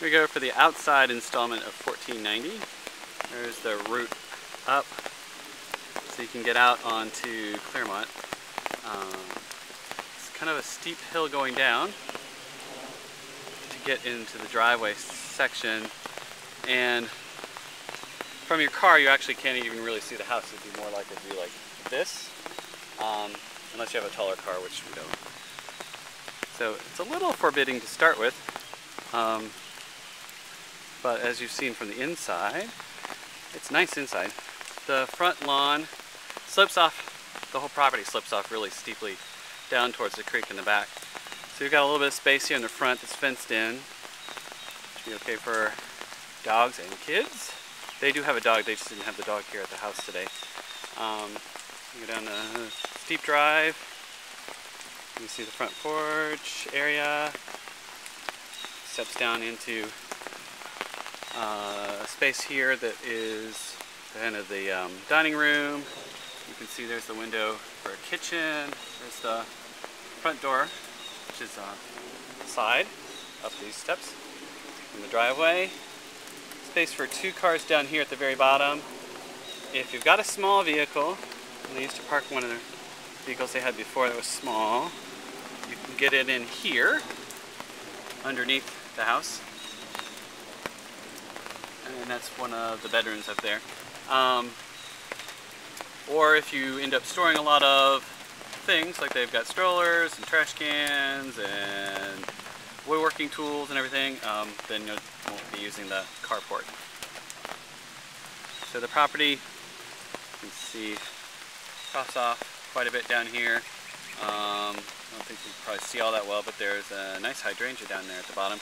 we go for the outside installment of $14.90. There's the route up, so you can get out onto Claremont. It's kind of a steep hill going down to get into the driveway section, and from your car you actually can't even really see the house. It'd be more like a view like this, unless you have a taller car, which we don't. So it's a little forbidding to start with, but as you've seen from the inside, it's nice inside. The front lawn slopes off, the whole property slopes off really steeply down towards the creek in the back. So you've got a little bit of space here in the front that's fenced in. Should be okay for dogs and kids. They do have a dog, they just didn't have the dog here at the house today. You go down the steep drive. You see the front porch area. Steps down into a space here that is kind of the dining room. You can see there's the window for a kitchen. There's the front door, which is on the side up these steps in the driveway. Space for 2 cars down here at the very bottom. If you've got a small vehicle, and they used to park one of the vehicles they had before that was small, you can get it in here underneath the house, and that's one of the bedrooms up there. Or if you end up storing a lot of things, like they've got strollers and trash cans and woodworking tools and everything, then you won't be using the carport. So the property, you can see, cross off quite a bit down here. I don't think you can probably see all that well, but there's a nice hydrangea down there at the bottom.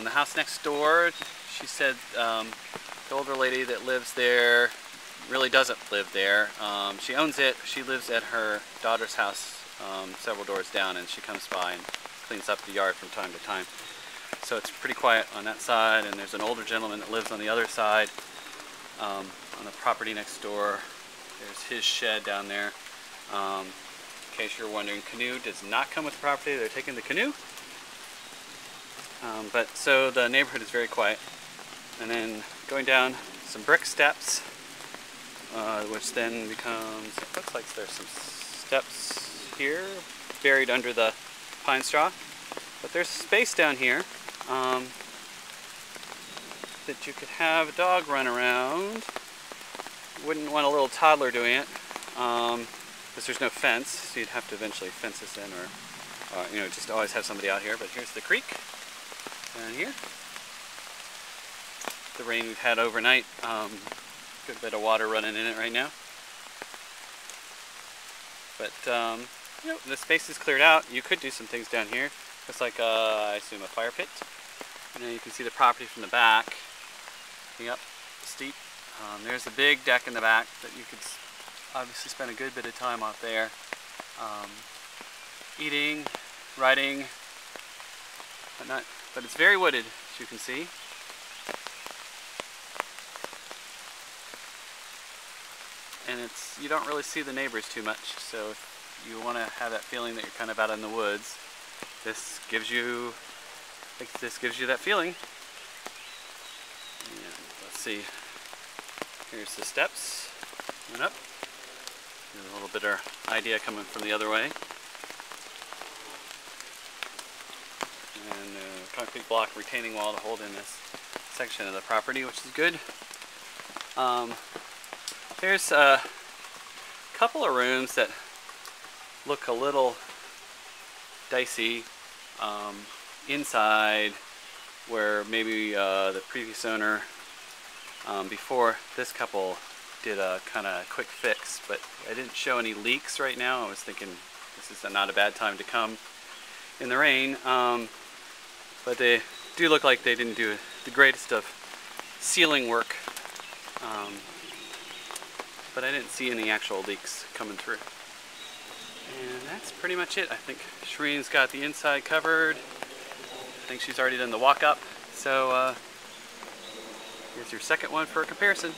The house next door, she said the older lady that lives there really doesn't live there. She owns it. She lives at her daughter's house several doors down, and she comes by and cleans up the yard from time to time. So it's pretty quiet on that side, and there's an older gentleman that lives on the other side on the property next door. There's his shed down there. In case you're wondering, canoe does not come with the property. They're taking the canoe. But so the neighborhood is very quiet. And then going down some brick steps, which then becomes, it looks like there's some steps here buried under the pine straw. But there's space down here that you could have a dog run around. Wouldn't want a little toddler doing it, because there's no fence, so you'd have to eventually fence this in, or you know, just always have somebody out here. But here's the creek down here. The rain we've had overnight, good bit of water running in it right now. But you know, the space is cleared out. You could do some things down here. Looks like I assume a fire pit. And then you can see the property from the back. Up steep. There's a big deck in the back that you could obviously spend a good bit of time out there, eating, writing, whatnot. But it's very wooded, as you can see. And you don't really see the neighbors too much, so if you want to have that feeling that you're kind of out in the woods, this gives you that feeling. And let's see. Here's the steps going up. There's a little bit of idea coming from the other way. And a concrete block retaining wall to hold in this section of the property, which is good. There's a couple of rooms that look a little dicey inside, where maybe the previous owner before this couple did a kind of quick fix, but I didn't show any leaks right now. I was thinking this is not a bad time to come in the rain, but they do look like they didn't do the greatest of ceiling work, but I didn't see any actual leaks coming through. And that's pretty much it. I think Shireen's got the inside covered. I think she's already done the walk up, so here's your second one for a comparison.